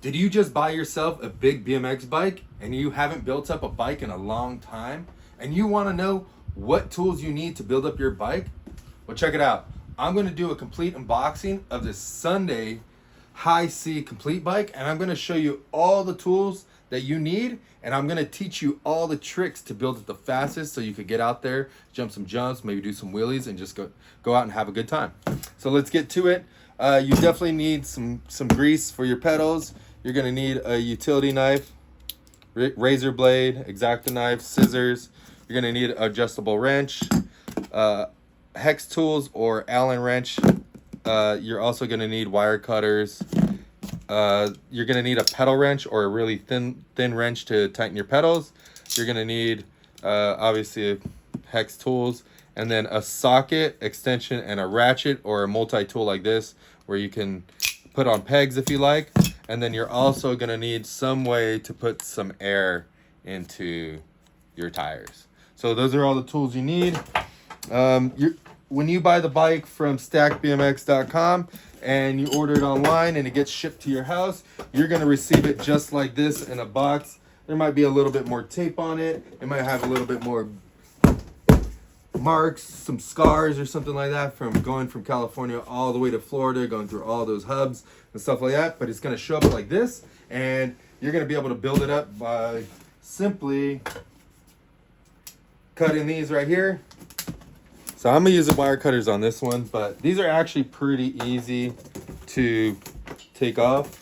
Did you just buy yourself a big BMX bike and you haven't built up a bike in a long time and you want to know what tools you need to build up your bike? Well, check it out. I'm going to do a complete unboxing of this Sunday High C complete bike, and I'm going to show you all the tools that you need, and I'm going to teach you all the tricks to build it the fastest so you could get out there, jump some jumps, maybe do some wheelies, and just go out and have a good time. So let's get to it. You definitely need some grease for your pedals. You're going to need a utility knife, razor blade, X-Acto knife, scissors. You're going to need an adjustable wrench, hex tools or Allen wrench. You're also going to need wire cutters. You're going to need a pedal wrench or a really thin wrench to tighten your pedals. You're going to need obviously hex tools, and then a socket, extension, and a ratchet or a multi-tool like this where you can put on pegs if you like. And then you're also going to need some way to put some air into your tires. So those are all the tools you need. When you buy the bike from stackbmx.com and you order it online and it gets shipped to your house, you're going to receive it just like this in a box. There might be a little bit more tape on it. It might have a little bit more marks, some scars or something like that from going from California all the way to Florida, going through all those hubs and stuff like that. But it's going to show up like this, and you're going to be able to build it up by simply cutting these right here. So I'm going to use the wire cutters on this one, but these are actually pretty easy to take off.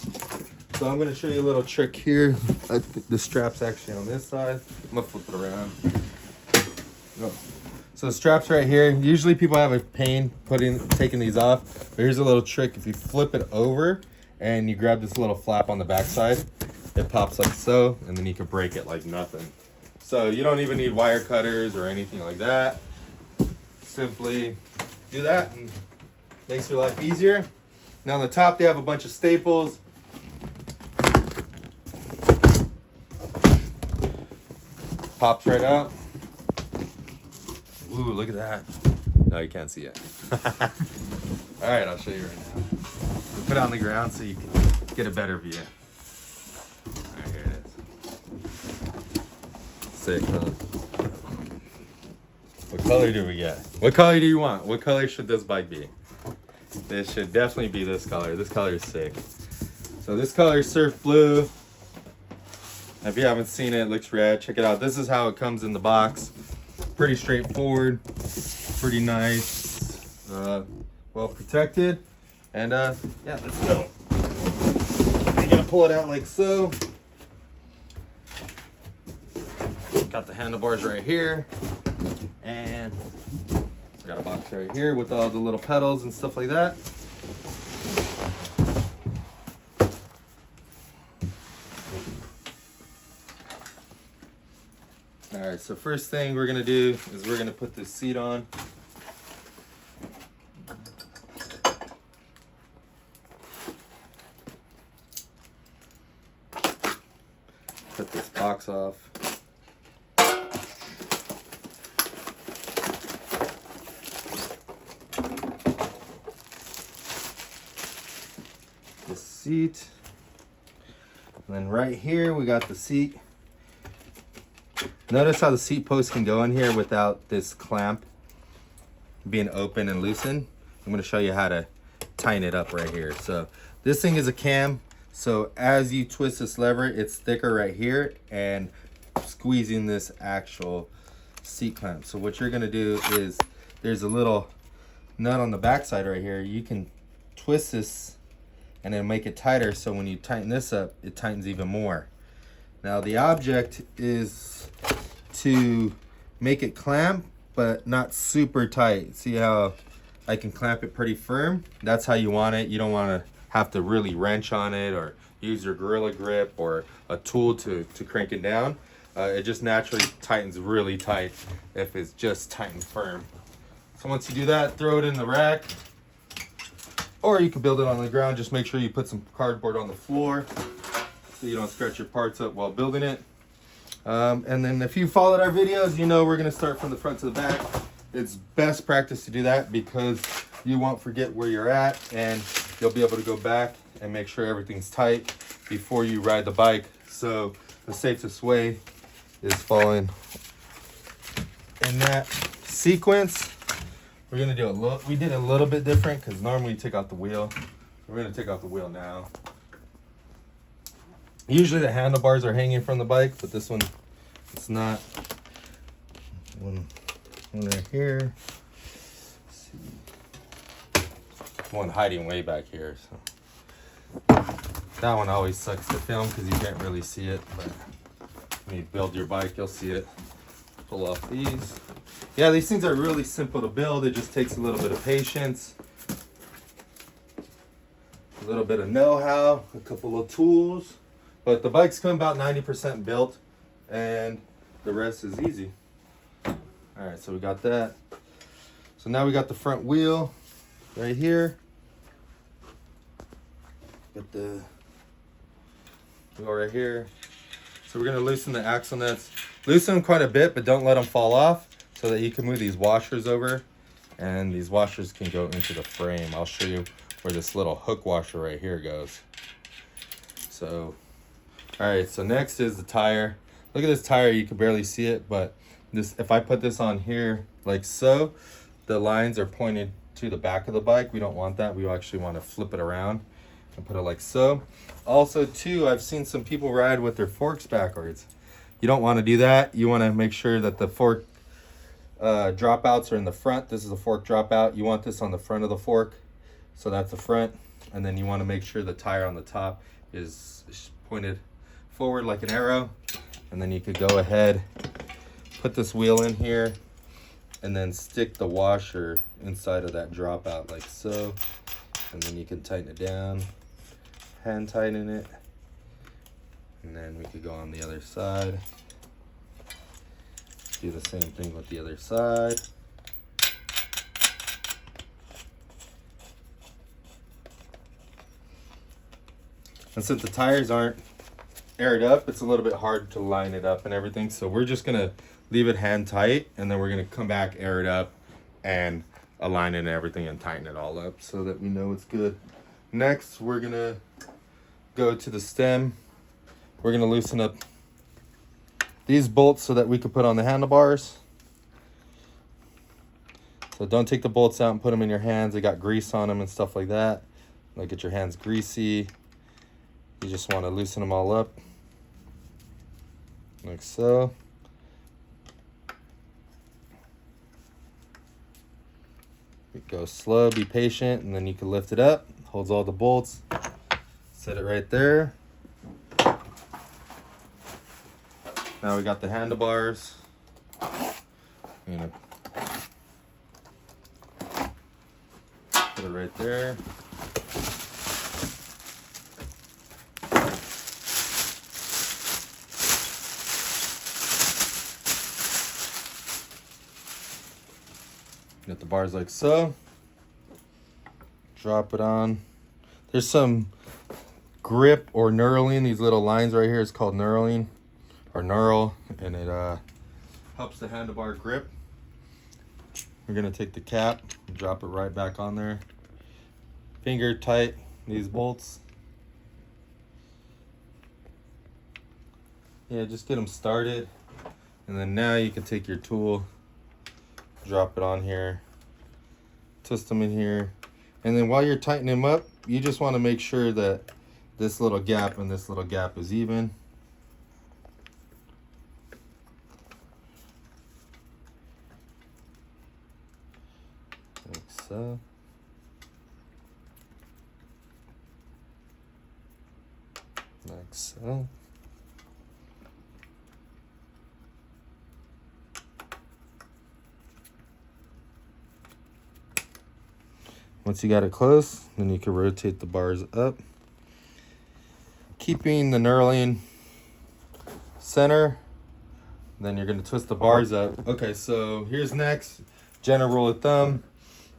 So I'm going to show you a little trick here. I think the strap's actually on this side. I'm going to flip it around. Go. So the strap's right here. Usually people have a pain taking these off, but here's a little trick. If you flip it over and you grab this little flap on the backside, it pops like so, and then you can break it like nothing. So you don't even need wire cutters or anything like that. Simply do that and makes your life easier. Now on the top they have a bunch of staples. Pops right out. Ooh, look at that. No, you can't see it. All right, I'll show you right now. We'll put it on the ground so you can get a better view. All right, here it is. Sick, huh? What color do we get? What color do you want? What color should this bike be? This should definitely be this color. This color is sick. So this color is surf blue. If you haven't seen it, it looks red. Check it out. This is how it comes in the box. Pretty straightforward, pretty nice, well protected. And yeah, let's go. You're gonna pull it out like so. Got the handlebars right here, and got a box right here with all the little pedals and stuff like that. All right, so first thing we're gonna do is we're gonna put this seat on. Put this box off. The seat. And then right here we got the seat. Notice how the seat post can go in here without this clamp being open and loosened. I'm going to show you how to tighten it up right here. So this thing is a cam. So as you twist this lever, it's thicker right here and squeezing this actual seat clamp. So what you're going to do is there's a little nut on the back side right here. You can twist this and then make it tighter. So when you tighten this up, it tightens even more. Now the object is to make it clamp, but not super tight. See how I can clamp it pretty firm? That's how you want it. You don't want to have to really wrench on it or use your Gorilla Grip or a tool to crank it down. It just naturally tightens really tight if it's just tight and firm. So once you do that, throw it in the rack, or you can build it on the ground. Just make sure you put some cardboard on the floor so you don't scratch your parts up while building it. And then if you followed our videos, you know we're going to start from the front to the back. It's best practice to do that because you won't forget where you're at, and you'll be able to go back and make sure everything's tight before you ride the bike. So the safest way is following in that sequence. We're gonna do we did a little bit different because normally you take out the wheel. We're gonna take out the wheel now. Usually the handlebars are hanging from the bike, but this one, it's not. One right here. Let's see. One hiding way back here. So that one always sucks to film because you can't really see it. But when you build your bike, you'll see it. Pull off these. Yeah, these things are really simple to build. It just takes a little bit of patience, a little bit of know-how, a couple of tools. But the bike's come about 90% built, and the rest is easy. All right, so we got that. So now we got the front wheel right here. Got the wheel right here. So we're gonna loosen the axle nuts. Loosen them quite a bit, but don't let them fall off so that you can move these washers over. And these washers can go into the frame. I'll show you where this little hook washer right here goes. So, all right, so next is the tire. Look at this tire, you can barely see it, but this, if I put this on here like so, the lines are pointed to the back of the bike. We don't want that. We actually want to flip it around and put it like so. Also too, I've seen some people ride with their forks backwards. You don't want to do that. You want to make sure that the fork dropouts are in the front. This is a fork dropout. You want this on the front of the fork. So that's the front. And then you want to make sure the tire on the top is pointed forward like an arrow. And then you could go ahead, put this wheel in here, and then stick the washer inside of that dropout like so. And then you can tighten it down, hand tighten it. And then we could go on the other side. Do the same thing with the other side. And since the tires aren't aired up, it's a little bit hard to line it up and everything. So we're just gonna leave it hand tight, and then we're gonna come back, air it up, and align it and everything and tighten it all up so that we know it's good. Next, we're gonna go to the stem. We're gonna loosen up these bolts so that we can put on the handlebars. So don't take the bolts out and put them in your hands. They got grease on them and stuff like that. Like, get your hands greasy. You just want to loosen them all up like so. Go slow, be patient, and then you can lift it up. Holds all the bolts. Set it right there. Now we got the handlebars. I'm gonna put it right there. Get the bars like so. Drop it on. There's some grip or knurling. These little lines right here is called knurling or knurl, and it helps the handlebar grip. We're gonna take the cap and drop it right back on there. Finger tight these bolts. Yeah, just get them started, and then now you can take your tool, drop it on here, twist them in here, and then while you're tightening them up, you just want to make sure that this little gap and this little gap is even. Like so. Like so. Once you got it close, then you can rotate the bars up, keeping the knurling center. Then you're going to twist the bars up. Okay, so here's next. General rule of thumb.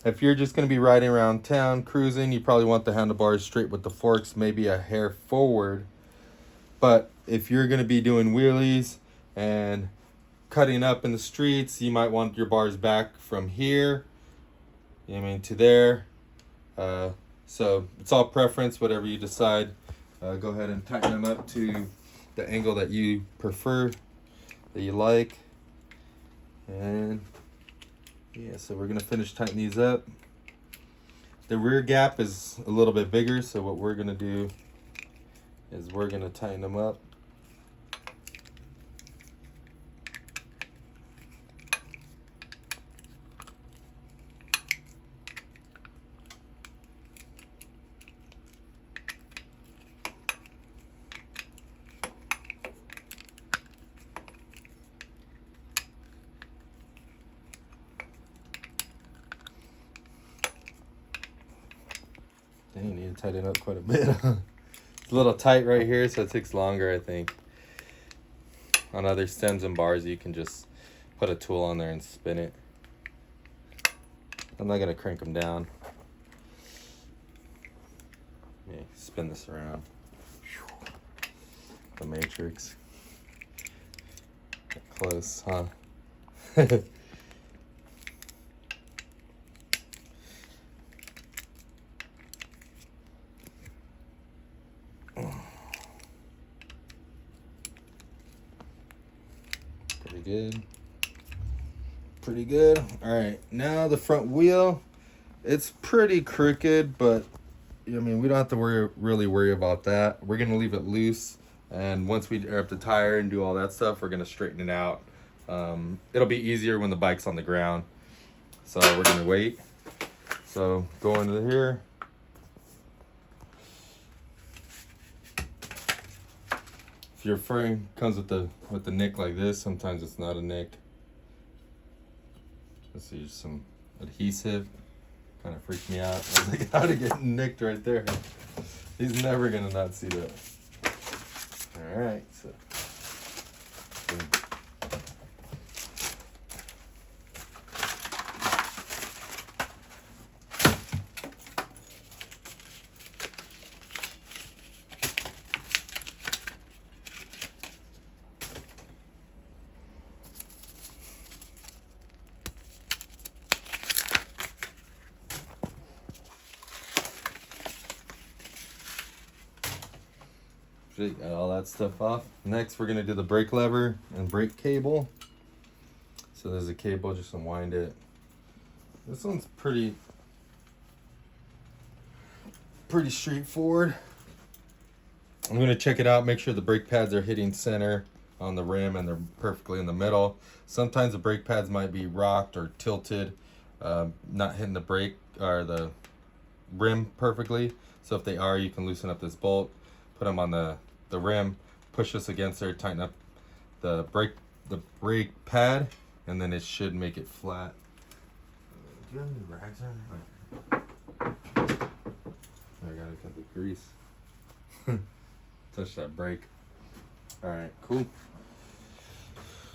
If you're just going to be riding around town, cruising, you probably want the handlebars straight with the forks, maybe a hair forward. But if you're going to be doing wheelies and cutting up in the streets, you might want your bars back from here, you know what I mean, to there. So it's all preference, whatever you decide. Go ahead and tighten them up to the angle that you prefer, that you like. And yeah, so we're gonna finish tightening these up. The rear gap is a little bit bigger, so what we're gonna do is we're gonna tighten them up. Dang, you need to tighten up quite a bit. It's a little tight right here, so it takes longer, I think. On other stems and bars, you can just put a tool on there and spin it. I'm not gonna crank them down. Yeah, spin this around. The matrix. Get close, huh? Pretty good. Pretty good. All right, now the front wheel. It's pretty crooked, but I mean, we don't have to really worry about that. We're gonna leave it loose, and once we air up the tire and do all that stuff, we're gonna straighten it out. It'll be easier when the bike's on the ground. So we're gonna wait. So go into here. If your frame comes with the nick like this, sometimes it's not a nick. Let's see, some adhesive. Kind of freaked me out. I was like, how to get nicked right there. He's never gonna not see that. All right, so. Got all that stuff off. Next, we're gonna do the brake lever and brake cable. So there's a cable, just unwind it. This one's pretty straightforward. I'm gonna check it out, make sure the brake pads are hitting center on the rim and they're perfectly in the middle. Sometimes the brake pads might be rocked or tilted, not hitting the brake or the rim perfectly. So if they are, you can loosen up this bolt, put them on the rim, push this against there, tighten up the brake pad, and then it should make it flat. Do you have any rags on? I gotta cut the grease. Touch that brake. All right, cool.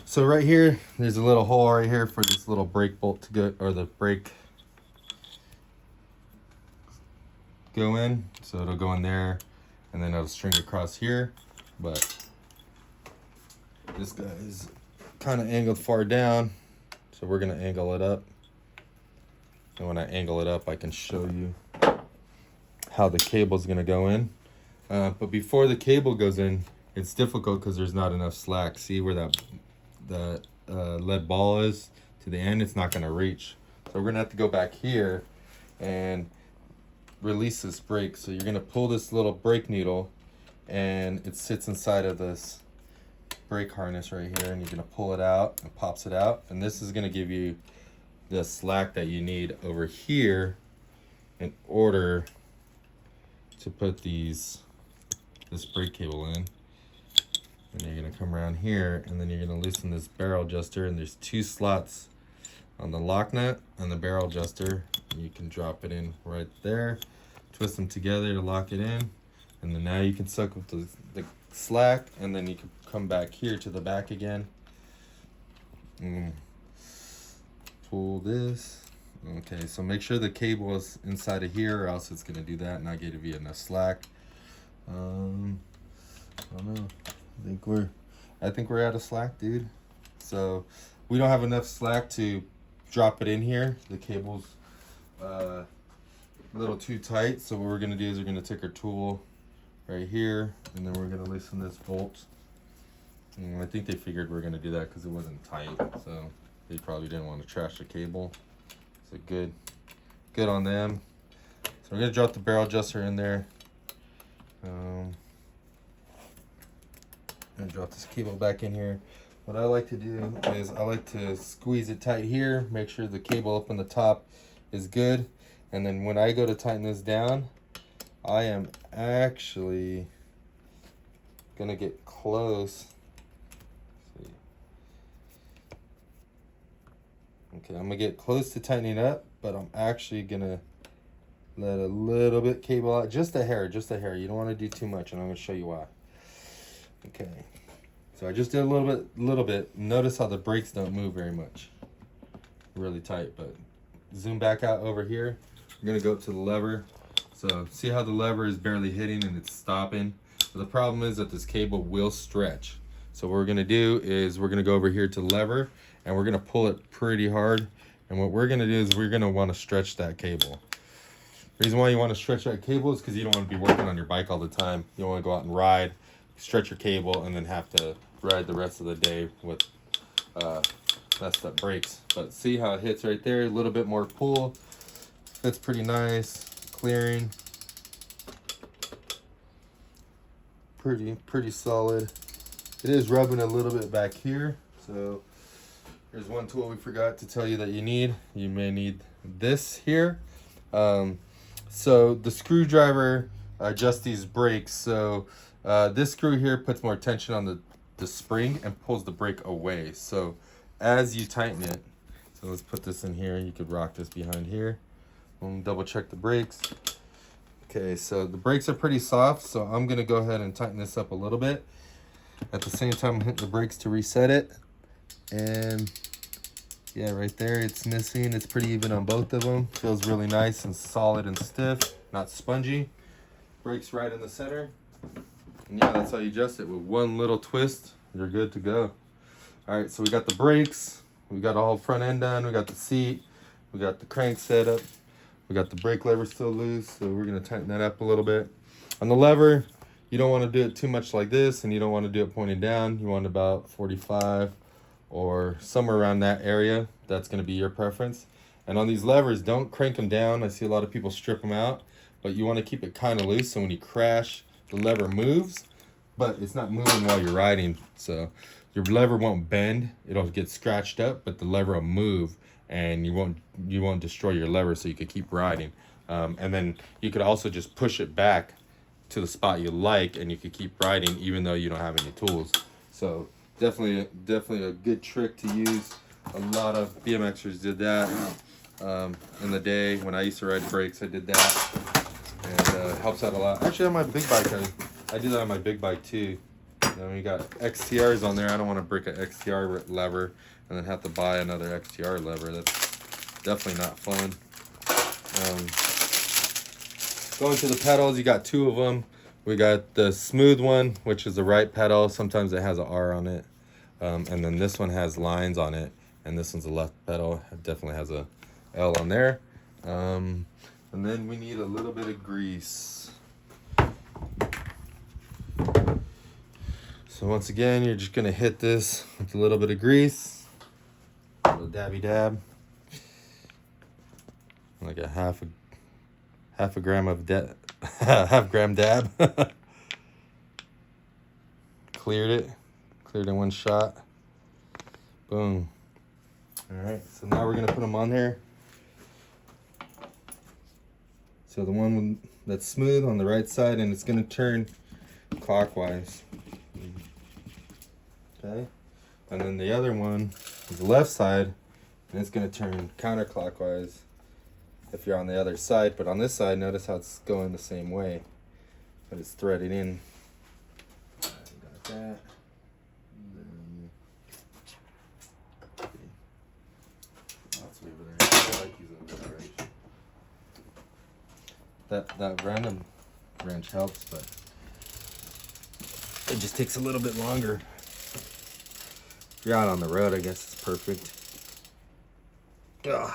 So right here, there's a little hole right here for this little brake bolt to go, or the brake go in. So it'll go in there, and then it'll string across here. But this guy is kind of angled far down, so we're gonna angle it up. And when I angle it up, I can show you how the cable is gonna go in. But before the cable goes in, it's difficult because there's not enough slack. See where that lead ball is to the end? It's not gonna reach. So we're gonna have to go back here and release this brake. So you're gonna pull this little brake needle, and it sits inside of this brake harness right here, and you're gonna pull it out. It pops it out, and this is gonna give you the slack that you need over here in order to put this brake cable in. And you're gonna come around here, and then you're gonna loosen this barrel adjuster, and there's 2 slots on the lock nut and the barrel adjuster. You can drop it in right there, twist them together to lock it in, and then now you can suck up the slack, and then you can come back here to the back again and pull this. Okay, so make sure the cable is inside of here, or else it's gonna do that and not give you enough slack. I don't know. I think we're out of slack, dude. So we don't have enough slack to drop it in here. The cable's a little too tight. So what we're gonna do is we're gonna take our tool right here, and then we're gonna loosen this bolt. And I think they figured we're gonna do that because it wasn't tight, so they probably didn't want to trash the cable. So good on them. So we're gonna drop the barrel adjuster in there. I'm gonna drop this cable back in here. What I like to do is I like to squeeze it tight here, make sure the cable up on the top is good, and then when I go to tighten this down, I am actually gonna get close. Okay, I'm gonna get close to tightening up, but I'm actually gonna let a little bit cable out, just a hair. You don't want to do too much, and I'm gonna show you why. Okay, so I just did a little bit. Notice how the brakes don't move very much. Really tight, but zoom back out over here. We're gonna go up to the lever. So see how the lever is barely hitting and it's stopping. But the problem is that this cable will stretch. So what we're gonna do is we're gonna go over here to the lever and we're gonna pull it pretty hard. And what we're gonna do is we're gonna wanna stretch that cable. The reason why you wanna stretch that cable is because you don't wanna be working on your bike all the time. You don't wanna go out and ride, stretch your cable, and then have to ride the rest of the day with messed up brakes. But see how it hits right there, a little bit more pull. That's pretty nice. Clearing. Pretty solid. It is rubbing a little bit back here. So here's one tool we forgot to tell you that you need. You may need this here. So the screwdriver adjusts these brakes. So this screw here puts more tension on the spring and pulls the brake away. So as you tighten it, so let's put this in here. You could rock this behind here. We'll double check the brakes. Okay, so the brakes are pretty soft, so I'm gonna go ahead and tighten this up a little bit. At the same time, I'm hitting the brakes to reset it. And yeah, right there, it's missing. It's pretty even on both of them. Feels really nice and solid and stiff, not spongy. Brakes right in the center. And yeah, that's how you adjust it. With one little twist, you're good to go. All right, so we got the brakes. We got all front end done. We got the seat. We got the crank set up. We got the brake lever still loose, so we're gonna tighten that up a little bit. On the lever, you don't wanna do it too much like this, and you don't wanna do it pointing down. You want about 45 or somewhere around that area. That's gonna be your preference. And on these levers, don't crank them down. I see a lot of people strip them out, but you wanna keep it kinda loose, so when you crash, the lever moves, but it's not moving while you're riding. So your lever won't bend, it'll get scratched up, but the lever will move, and you won't destroy your lever, so you could keep riding. And then you could also just push it back to the spot you like, and you could keep riding even though you don't have any tools. So definitely a good trick to use. A lot of BMXers did that in the day. When I used to ride brakes, I did that, and helps out a lot. Actually, on my big bike, I do that on my big bike too. Then we got XTRs on there. I don't want to break an XTR lever and then have to buy another XTR lever. That's definitely not fun. Going to the pedals, you got two of them. We got the smooth one, which is the right pedal. Sometimes it has an R on it. And then this one has lines on it. And this one's the left pedal. It definitely has a L on there. And then we need a little bit of grease. So once again, you're just gonna hit this with a little bit of grease, a little dabby dab, like a half a gram of half gram dab. Cleared it in one shot. Boom. All right, so now we're gonna put them on there. So the one that's smooth on the right side, and it's gonna turn clockwise. Okay, and then the other one is the left side, and it's going to turn counterclockwise if you're on the other side. But on this side, notice how it's going the same way, but it's threaded in. Got that. Lots over there. I like these over there. That random wrench helps, but it just takes a little bit longer. If you're out on the road, I guess it's perfect. Ugh.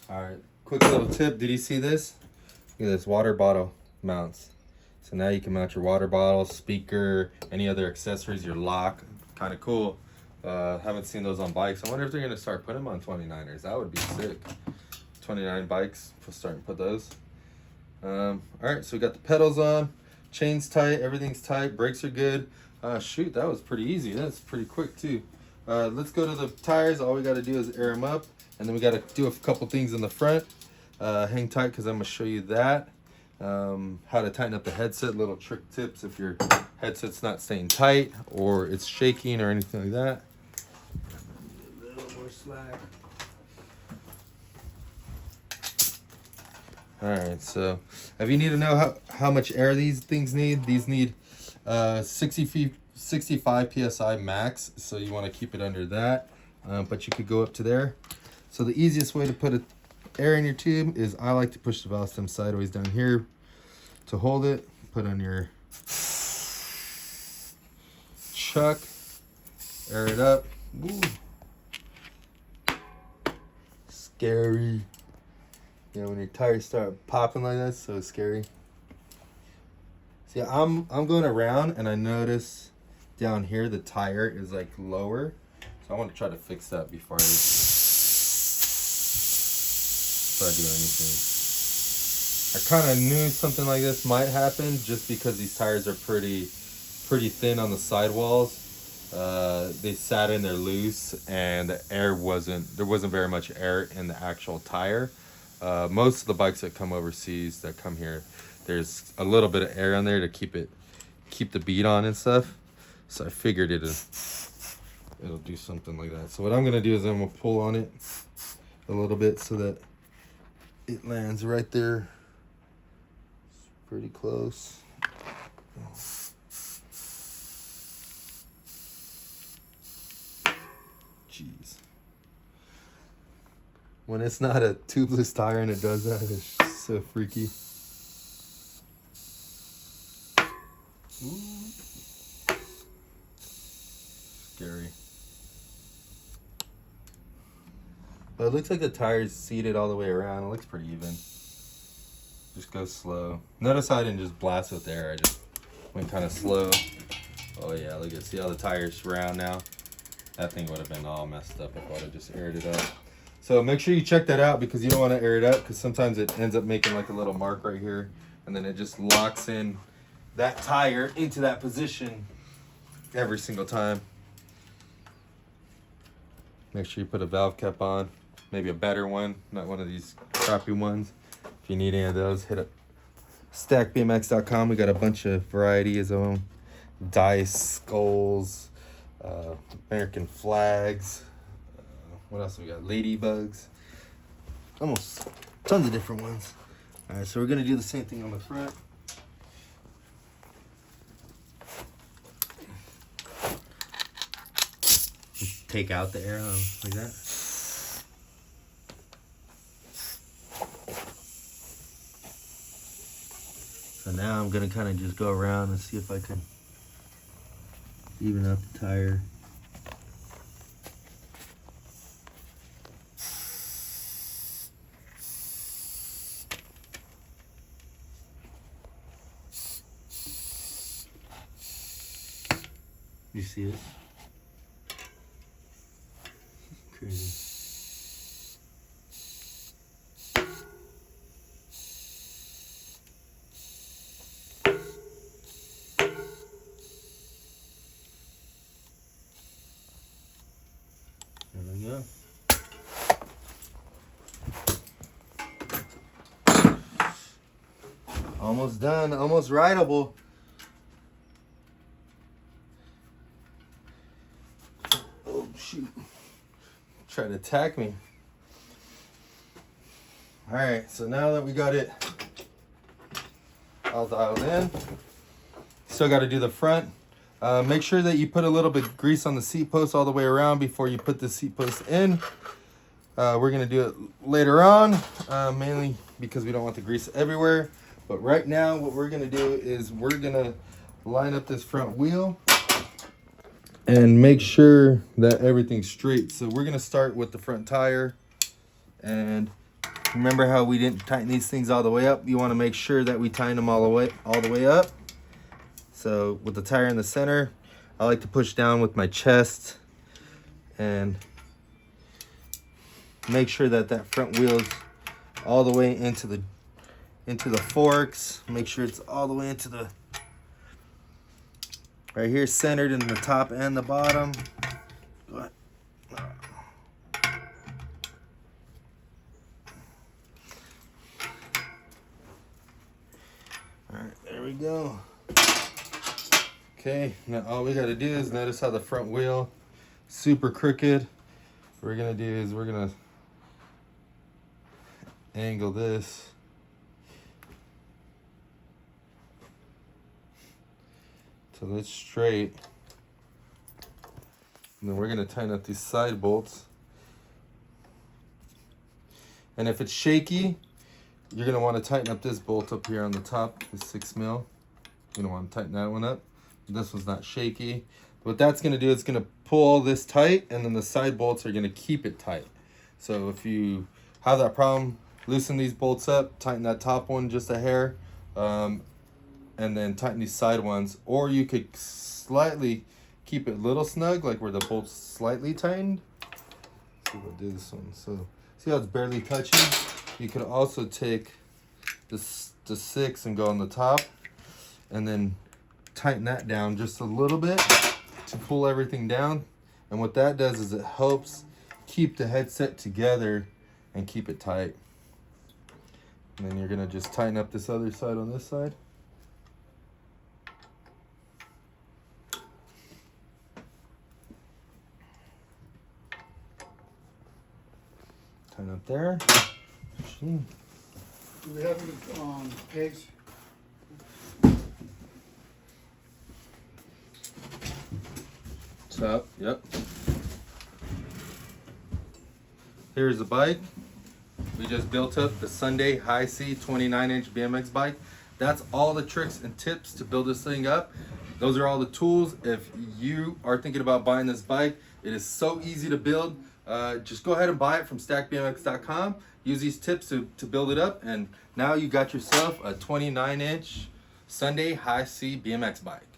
All right, quick little tip. Did you see this? Look at this, water bottle mounts. So now you can mount your water bottle, speaker, any other accessories, your lock. Kind of cool. Haven't seen those on bikes. I wonder if they're gonna start putting them on 29ers. That would be sick. 29 bikes, we'll start and put those. All right, so we got the pedals on, chain's tight, everything's tight, brakes are good. Shoot, that was pretty easy. That's pretty quick too. Let's go to the tires. All we gotta do is air them up, and then we gotta do a couple things in the front. Hang tight because I'm gonna show you that. How to tighten up the headset, little trick tips if your headset's not staying tight or it's shaking or anything like that. A little more slack. All right, so if you need to know how much air these things need, these need 65 psi max, so you want to keep it under that, but you could go up to there. So the easiest way to put air in your tube is I like to push the valve stem sideways down here to hold it. Put on your chuck, air it up. Woo. Scary. You know, when your tires start popping like that, it's so scary. See, I'm going around and I notice down here the tire is like lower. So I want to try to fix that before I do anything. I kind of knew something like this might happen just because these tires are pretty thin on the sidewalls. They sat in there loose and there wasn't very much air in the actual tire. Most of the bikes that come overseas that come here, there's a little bit of air on there to keep the bead on and stuff. So I figured it'll do something like that. So what I'm gonna do is I'm gonna pull on it a little bit so that it lands right there. It's pretty close. Jeez. When it's not a tubeless tire and it does that, it's so freaky. Ooh. Scary. But it looks like the tire's seated all the way around. It looks pretty even. Just go slow. Notice I didn't just blast with air. I just went kind of slow. Oh yeah, look at, see how the tire's round now? That thing would have been all messed up if I would have just aired it up. So make sure you check that out because you don't want to air it up because sometimes it ends up making like a little mark right here and then it just locks in that tire into that position every single time. Make sure you put a valve cap on, maybe a better one, not one of these crappy ones. If you need any of those, hit up stackbmx.com. We got a bunch of varieties of them. Dice, skulls, American flags. What else we got? Ladybugs. Almost tons of different ones. All right, so we're gonna do the same thing on the front. Just take out the air like that. So now I'm gonna kind of just go around and see if I can even out the tire. You see it? Crazy. There we go. Almost done, almost rideable. Oh shoot. Try to attack me. Alright, so now that we got it all dialed in, still got to do the front. Make sure that you put a little bit of grease on the seat post all the way around before you put the seat post in. We're going to do it later on, mainly because we don't want the grease everywhere. But right now what we're going to do is we're going to line up this front wheel and make sure that everything's straight. So we're gonna start with the front tire, and remember how we didn't tighten these things all the way up? You want to make sure that we tighten them all the way up. So with the tire in the center, I like to push down with my chest and make sure that that front wheel's all the way into the forks. Make sure it's all the way into the right here, centered in the top and the bottom. Go ahead. All right, there we go. Okay, now all we got to do is notice how the front wheel super crooked. What we're gonna do is we're gonna angle this till it's straight, and then we're gonna tighten up these side bolts. And if it's shaky, you're gonna want to tighten up this bolt up here on the top, the 6 mil. You're gonna want to tighten that one up. This one's not shaky. What that's gonna do is gonna pull all this tight, and then the side bolts are gonna keep it tight. So if you have that problem, loosen these bolts up, tighten that top one just a hair, and then tighten these side ones. Or you could slightly keep it a little snug, like where the bolt's slightly tightened. Let's see if I do this one. So see how it's barely touching? You could also take the 6 and go on the top, and then tighten that down just a little bit to pull everything down. And what that does is it helps keep the headset together and keep it tight. And then you're gonna just tighten up this other side on this side. Tighten up there. Do we have any pegs? Top, yep. Here's the bike. We just built up the Sunday High C 29-inch BMX bike. That's all the tricks and tips to build this thing up. Those are all the tools. If you are thinking about buying this bike, it is so easy to build. Just go ahead and buy it from stackbmx.com. Use these tips to build it up, and now you got yourself a 29-inch Sunday High C BMX bike.